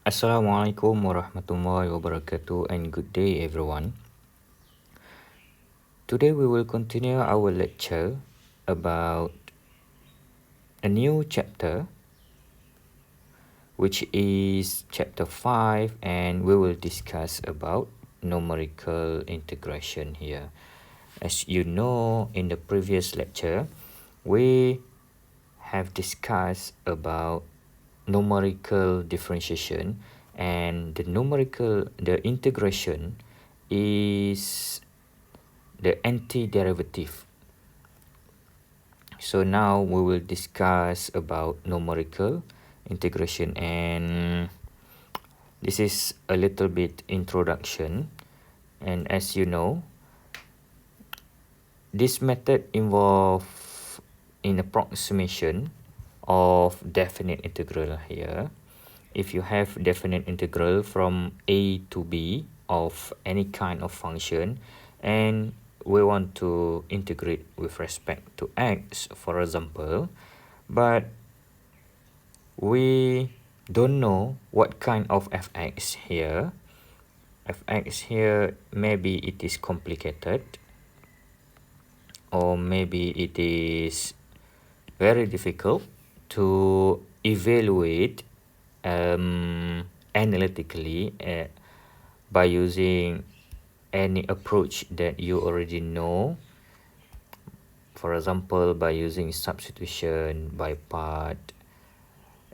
Assalamualaikum warahmatullahi wabarakatuh and good day everyone. Today we will continue our lecture about a new chapter which is chapter 5, and we will discuss about numerical integration here. As you know, in the previous lecture we have discussed about numerical differentiation, and the integration is the antiderivative. So now we will discuss about numerical integration, and this is a little bit introduction. And as you know, this method involves in approximation of definite integral here. If you have definite integral from a to b of any kind of function, and we want to integrate with respect to x, for example, but we don't know what kind of fx here. Fx here, maybe it is complicated, or maybe it is very difficult to evaluate analytically by using any approach that you already know. For example, by using substitution by part,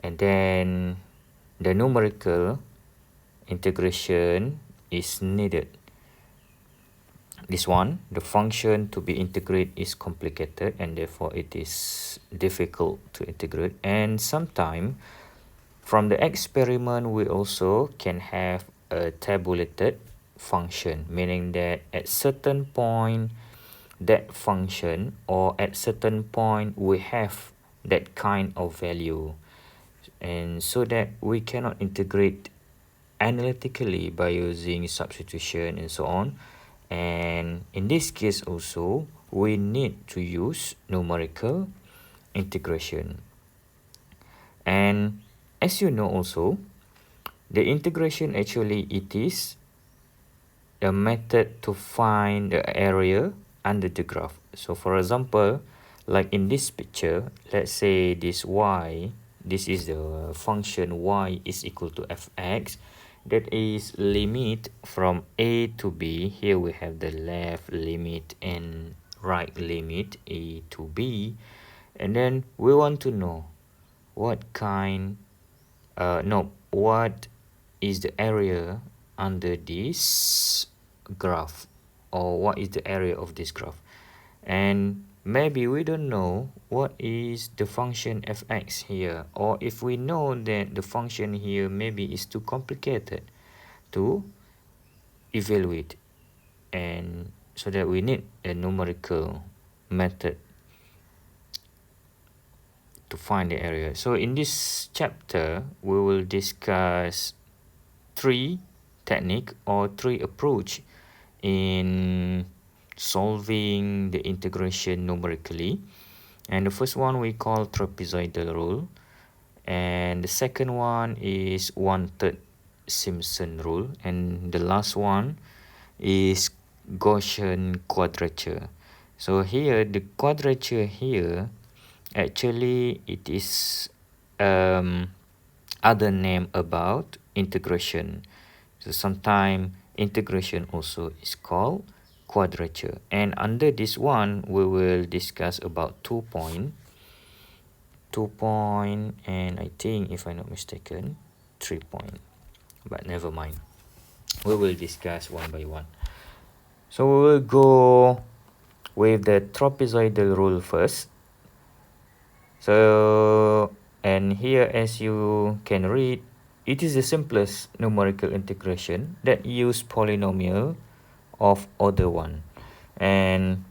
and then the numerical integration is needed. This one, the function to be integrated is complicated, and therefore it is difficult to integrate. And sometimes from the experiment we also can have a tabulated function, meaning that at certain point that function, or at certain point we have that kind of value, and so that we cannot integrate analytically by using substitution and so on. And in this case also we need to use numerical integration. And as you know also, the integration actually it is a method to find the area under the graph. So for example, like in this picture, let's say this y, this is the function y is equal to fx, that is limit from a to b. Here we have the left limit and right limit a to b, and then we want to know what is the area under this graph, or what is the area of this graph. And maybe we don't know what is the function fx here, or if we know that the function here maybe is too complicated to evaluate, and so that we need a numerical method to find the area. So in this chapter we will discuss three technique or three approach in solving the integration numerically. And the first one we call trapezoidal rule, and the second one is 1/3 Simpson rule, and the last one is Gaussian quadrature. So here the quadrature here, actually it is other name about integration. So sometimes integration also is called quadrature. And under this one we will discuss about 2 point, and I think, if I'm not mistaken, 3 point, but never mind, we will discuss one by one. So we will go with the trapezoidal rule first. So, and here as you can read, it is the simplest numerical integration that use polynomial of order 1. And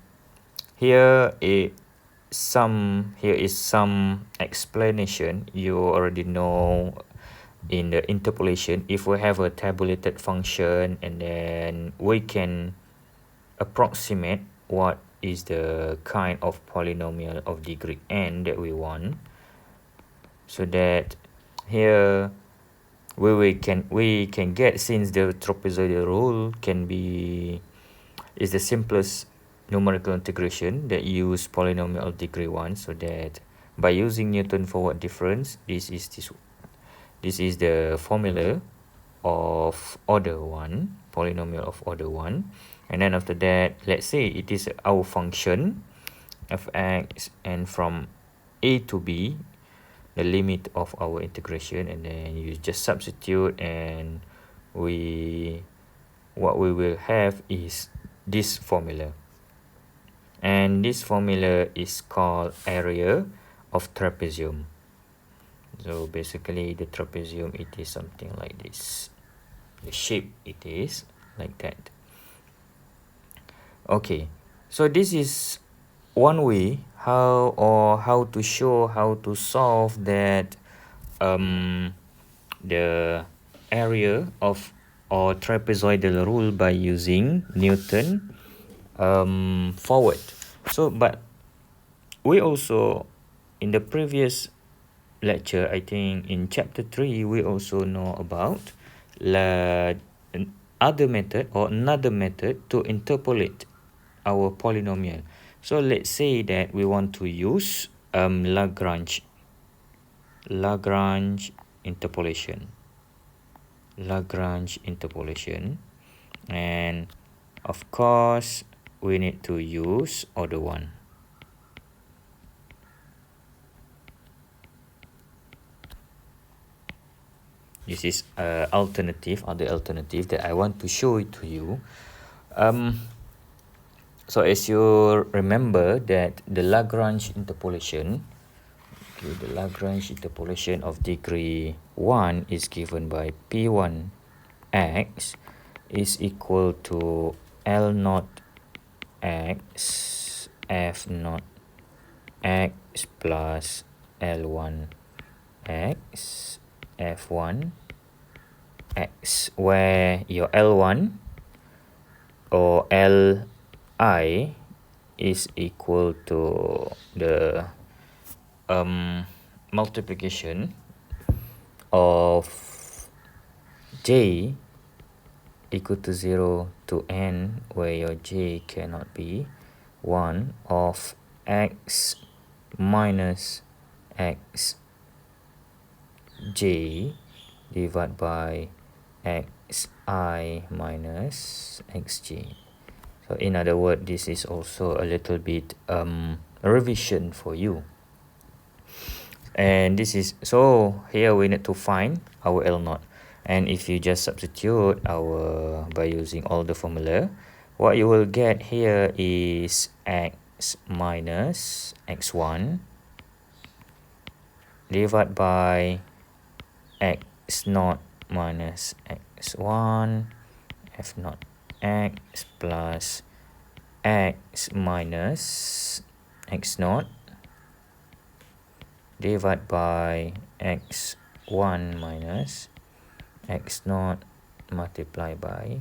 here is some explanation you already know in the interpolation. If we have a tabulated function, and then we can approximate what is the kind of polynomial of degree n that we want, so that here we can get, since the trapezoidal rule is the simplest numerical integration that use polynomial of degree 1, so that by using Newton forward difference, this is the formula of order 1, polynomial of order 1. And then after that, let's say it is our function f(x), and from a to b, the limit of our integration, and then you just substitute, and what we will have is this formula. And this formula is called area of trapezium. So basically the trapezium, it is something like this. The shape, it is like that. Okay, so this is one way how to show how to solve that the area of or trapezoidal rule by using Newton forward. So but we also, in the previous lecture, I think in chapter 3, we also know about another method to interpolate our polynomial. So let's say that we want to use Lagrange interpolation. And of course we need to use order 1. This is other alternative that I want to show it to you. So as you remember that the Lagrange interpolation, the Lagrange interpolation of degree 1 is given by P1x is equal to L0 x F0 x plus L1 x F1 x, where your L1 or Li is equal to the multiplication of j equal to 0 to n, where your j cannot be 1, of x minus x j divided by xi minus xj. So in other words, this is also a little bit revision for you. And this is, so here we need to find our L0. And if you just substitute by using all the formula, what you will get here is x minus x1 divided by x0 minus x1 f0 x plus x minus x0 divided by x1 minus x0 multiplied by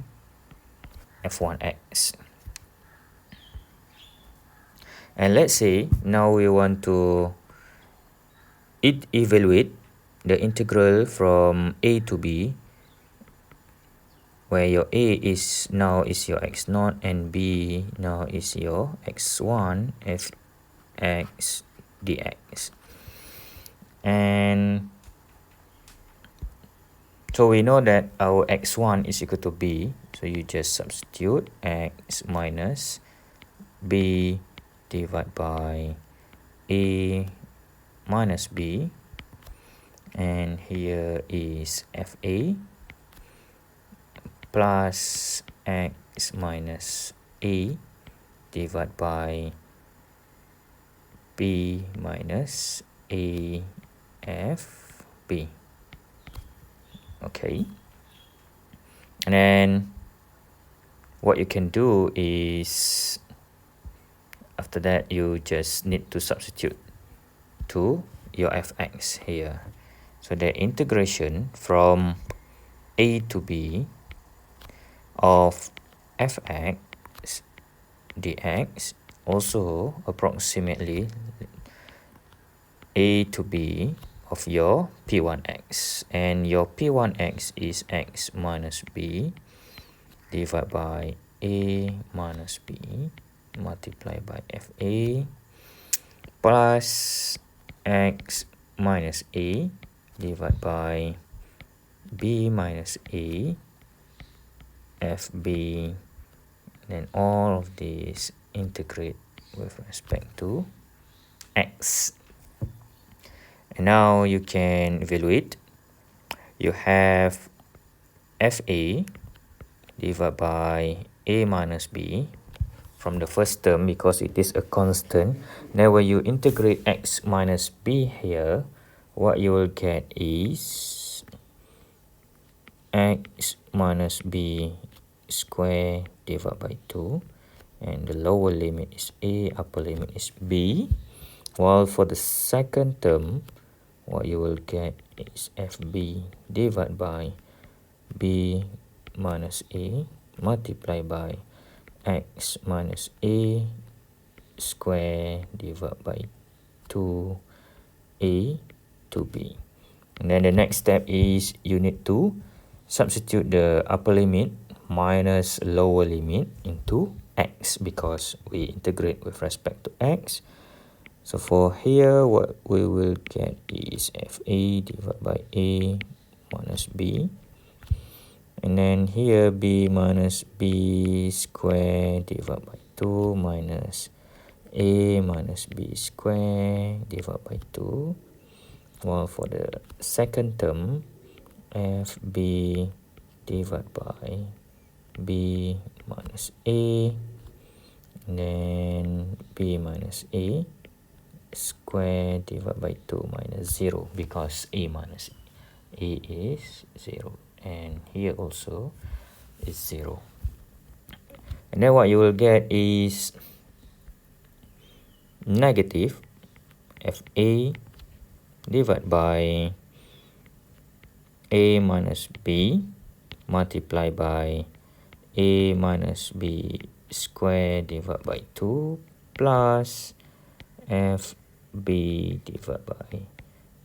f1x. And let's say now we want to evaluate the integral from a to b, where your a is now is your x0 and b now is your x1 fx dx. And so we know that our x1 is equal to b, so you just substitute x minus b divided by a minus b, and here is fa plus x minus a divided by b minus a f b. Okay, and then what you can do is, after that, you just need to substitute to your fx here. So the integration from a to b of fx dx, also approximately a to b of your P1x, and your P1x is x minus b divided by a minus b multiplied by fa plus x minus a divided by b minus a fb, then all of these integrate with respect to x. And now you can evaluate. You have fa divided by a minus b from the first term because it is a constant. Now when you integrate x minus b here, what you will get is x minus b square divided by 2, and the lower limit is a, upper limit is b. While for the second term, what you will get is fb divided by b minus a multiplied by x minus a square divided by 2a to b. And then the next step is you need to substitute the upper limit minus lower limit into x because we integrate with respect to x. So for here, what we will get is fa divided by a minus b. And then here b minus b square divided by 2 minus a minus b square divided by 2. While for the second term, fb divided by b minus a, and then b minus a square divided by 2 minus 0 because a minus a is 0, and here also is 0. And then what you will get is negative fa divided by a minus b multiplied by a minus b square divided by 2 plus fb divided by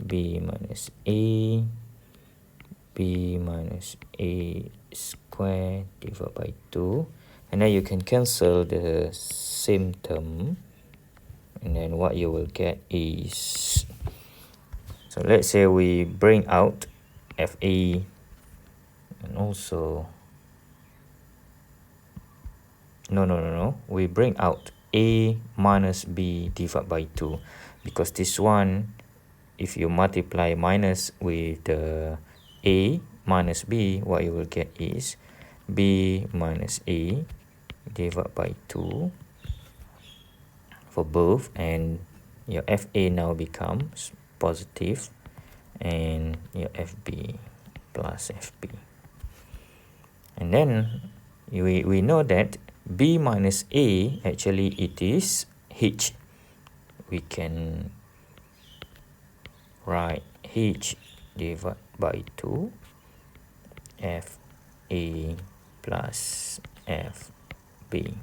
b minus a square divided by 2. And then you can cancel the same term, and then what you will get is, so let's say we bring out fa, and also no, we bring out a minus b divided by 2 because this one, if you multiply minus with the a minus b, what you will get is b minus a divided by 2 for both, and your fa now becomes positive, and your fb plus fb. And then we know that b minus a, actually it is h. We can write h divided by 2 fa plus fb,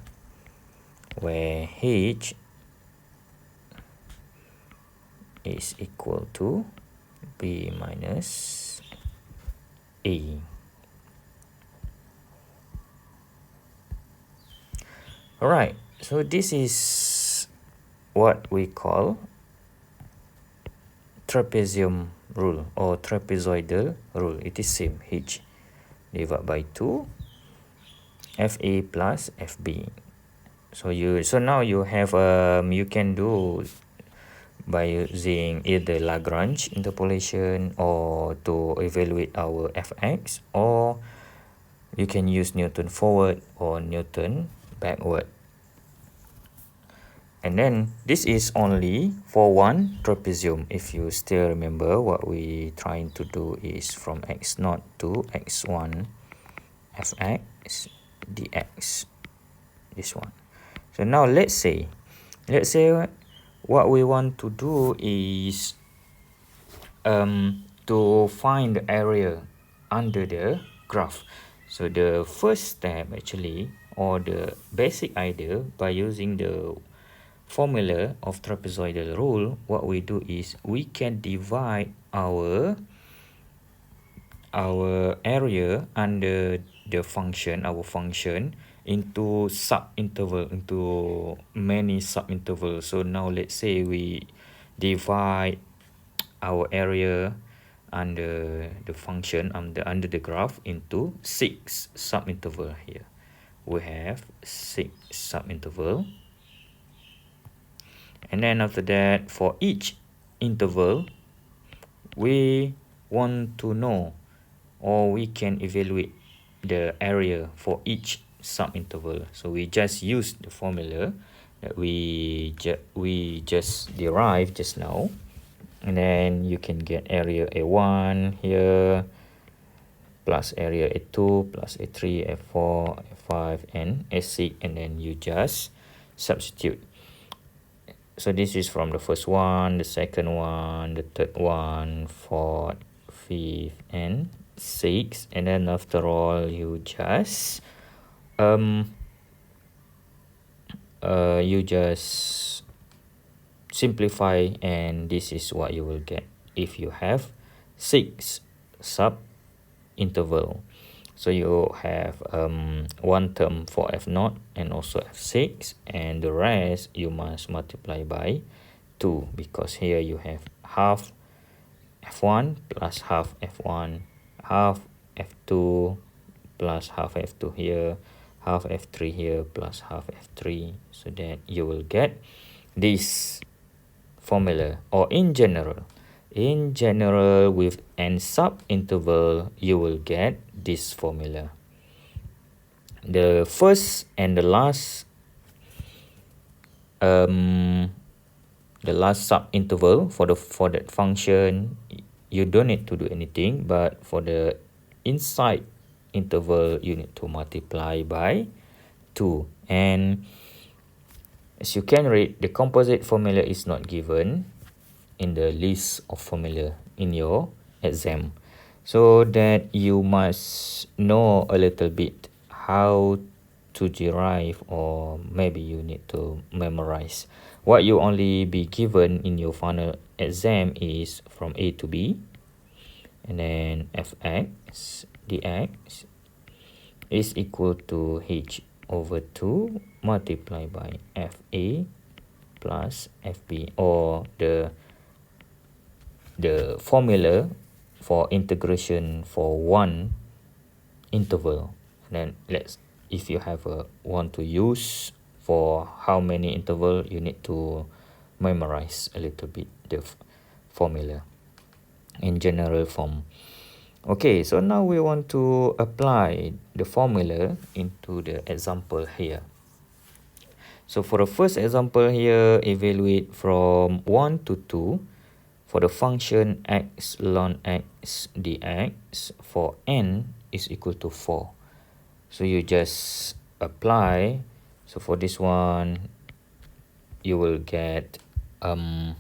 where h is equal to b minus a. Alright, so this is what we call trapezium rule or trapezoidal rule. It is same, h divided by 2 fa plus fb. So now you have you can do by using either Lagrange interpolation or to evaluate our fx, or you can use Newton forward or Newton backward. And then this is only for one trapezium. If you still remember, what we trying to do is from x0 to x1 fx dx, this one. So now let's say what we want to do is to find the area under the graph. So the first step actually, or the basic idea, by using the formula of trapezoidal rule, what we do is we can divide our area under the function, our function, into sub interval, into many sub intervals. So now let's say we divide our area under the function under the graph into 6 sub interval. Here we have 6 sub interval, and then after that, for each interval we want to know, or we can evaluate the area for each sub interval. So we just use the formula that we just derived just now, and then you can get area A1 here plus area A2 plus A3, A4, A5 and A6, and then you just substitute. So this is from the first one, the second one, the third one, fourth, fifth and sixth, and then after all you just simplify, and this is what you will get if you have 6 sub interval. So you have one term for f0 and also f6, and the rest you must multiply by 2, because here you have half f1 plus half f1, half f2 plus half f2 here, half f3 here plus half f3, so that you will get this formula. Or in general with n sub interval, you will get this formula. The first and the last sub interval for that function, you don't need to do anything, but for the inside interval you need to multiply by 2. And as you can read, the composite formula is not given in the list of formula in your exam, so that you must know a little bit how to derive, or maybe you need to memorize. What you only be given in your final exam is from A to B, and then fx dx is equal to h over 2 multiplied by fa plus fb, or the formula for integration for one interval. And then if you have want to use for how many interval, you need to memorize a little bit the formula in general form. Okay, so now we want to apply the formula into the example here. So for the first example here, evaluate from 1 to 2 for the function x ln x dx for n is equal to 4. So you just apply. So for this one, you will get from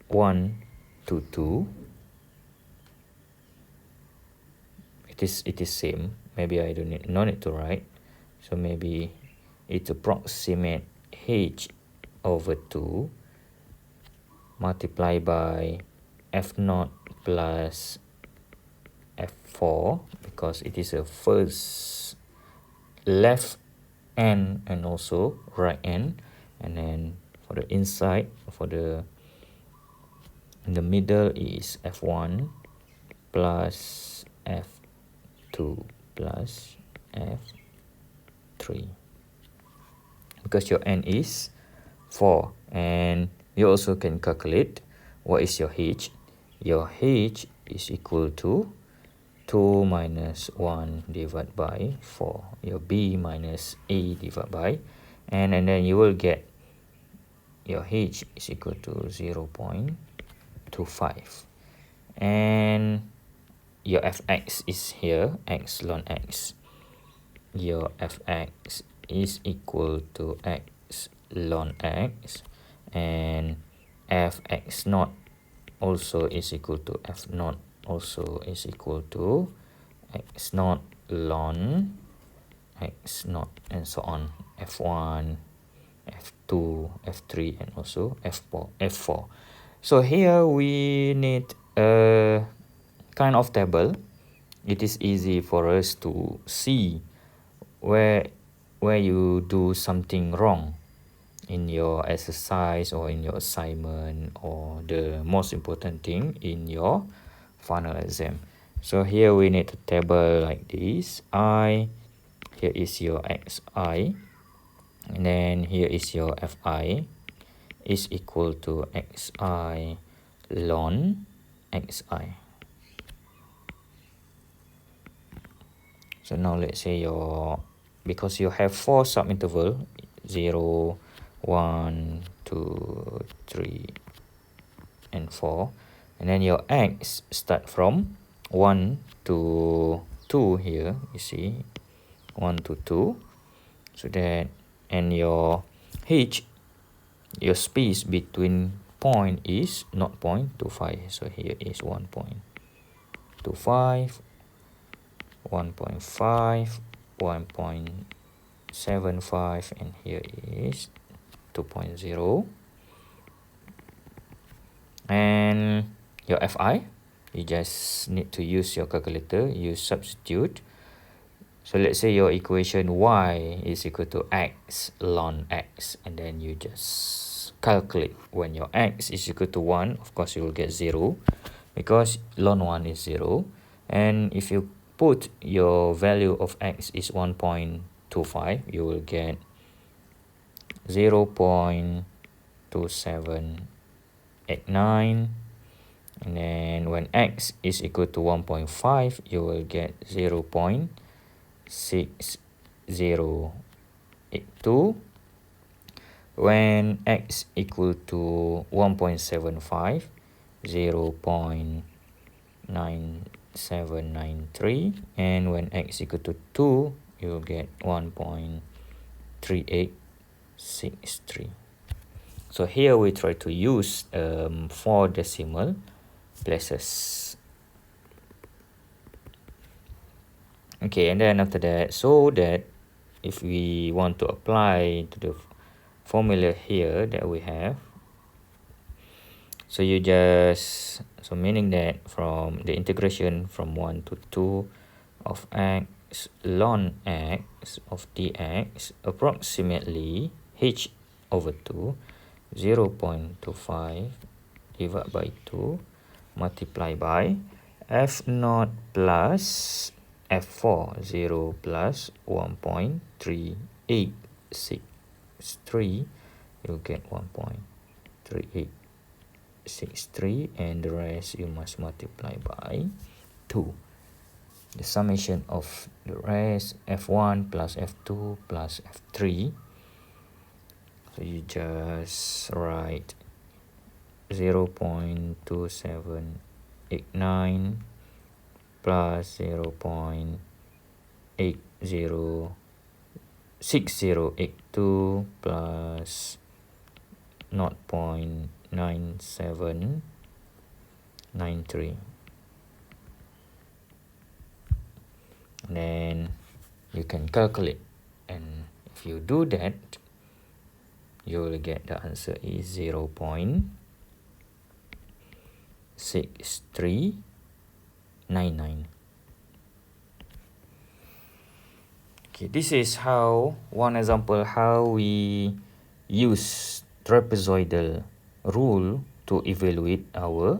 1 to 2. It is same. Maybe I no need to write. So maybe it approximate h over 2 multiplied by f0 plus f4, because it is a first left end and also right end. And then for the inside, in the middle is f1 plus f2 plus f3, because your n is 4. And you also can calculate what is your h. Your h is equal to 2 minus 1 divided by 4. Your b minus a divided by n, and then you will get your h is equal to 0.25. And your fx is here, x ln x. Your fx is equal to x ln x, and fx0 also is equal to f0 also is equal to x0 ln x0, and so on, f1, f2, f3 and also f4. So here we need a kind of table. It is easy for us to see where you do something wrong in your exercise or in your assignment, or the most important thing in your final exam. So here we need a table like this. Here is your xi, and then here is your fi is equal to xi ln xi. So now let's say because you have 4 subinterval, 0, 1, 2, 3, and 4, and then your x start from 1 to 2 here, you see, 1 to 2. So that, and your h, your space between point is not 0.25, so here is 1.25, 1.5, 1.75, and here is 2.0. And your fi, you just need to use your calculator, you substitute. So let's say your equation y is equal to x ln x, and then you just calculate. When your x is equal to 1, of course you will get 0, because ln 1 is 0. And if you put your value of x is 1.25, you will get 0.2789. And then when x is equal to 1.5, you will get 0.6082. When x equal to 1.75, 0.9793. And when x equal to 2, you will get 1.3863. So here we try to use 4 decimal places. Okay, and then after that, so that if we want to apply to the formula here that we have, so you just, so meaning that from the integration from 1 to 2 of x ln x of dx approximately h over 2, 0.25 divided by 2 multiply by f naught plus f4, 0 plus 1.3863, you'll get 1.3863, and the rest you must multiply by 2. The summation of the rest, f1 plus f2 plus f3. So you just write 0.2789 plus 0.6082 plus 0.9793. And then you can calculate, and if you do that, you will get the answer is 0.6399. Okay, this is how one example how we use trapezoidal rule to evaluate our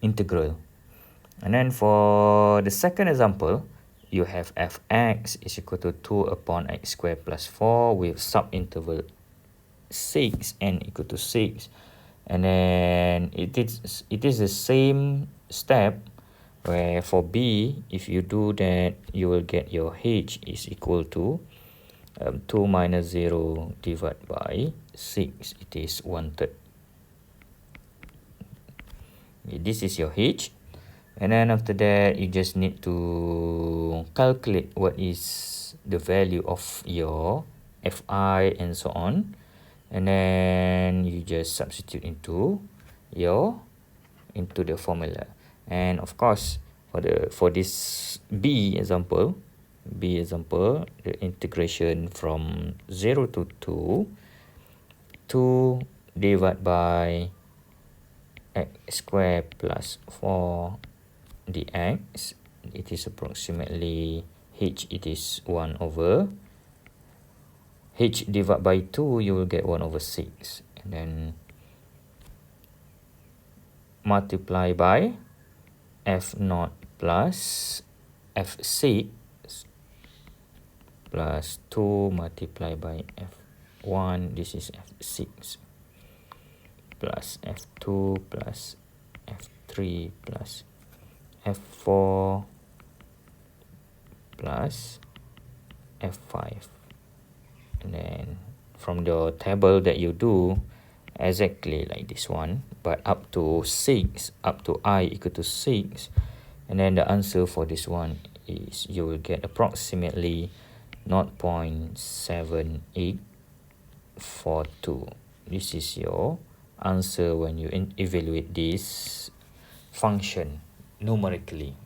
integral. And then for the second example, you have fx is equal to 2 upon x squared plus 4 with subinterval 6 n equal to 6. And then it is the same step where for b, if you do that, you will get your h is equal to 2 minus 0 divided by 6. It is 1/3. Okay, this is your h. And then after that, you just need to calculate what is the value of your fi and so on. And then you just substitute into the formula. And of course, for this b example, the integration from 0 to 2, 2 divided by x squared plus 4 dx, it is approximately h, it is 1 over h divided by 2, you will get 1 over 6, and then multiply by f0 plus f6 plus 2 multiply by f1, this is f6, plus f2 plus f3 plus f4 plus f5. And then from the table that you do, exactly like this one, but up to 6, up to I equal to 6, and then the answer for this one is you will get approximately 0.7842. This is your answer when you evaluate this function numerically.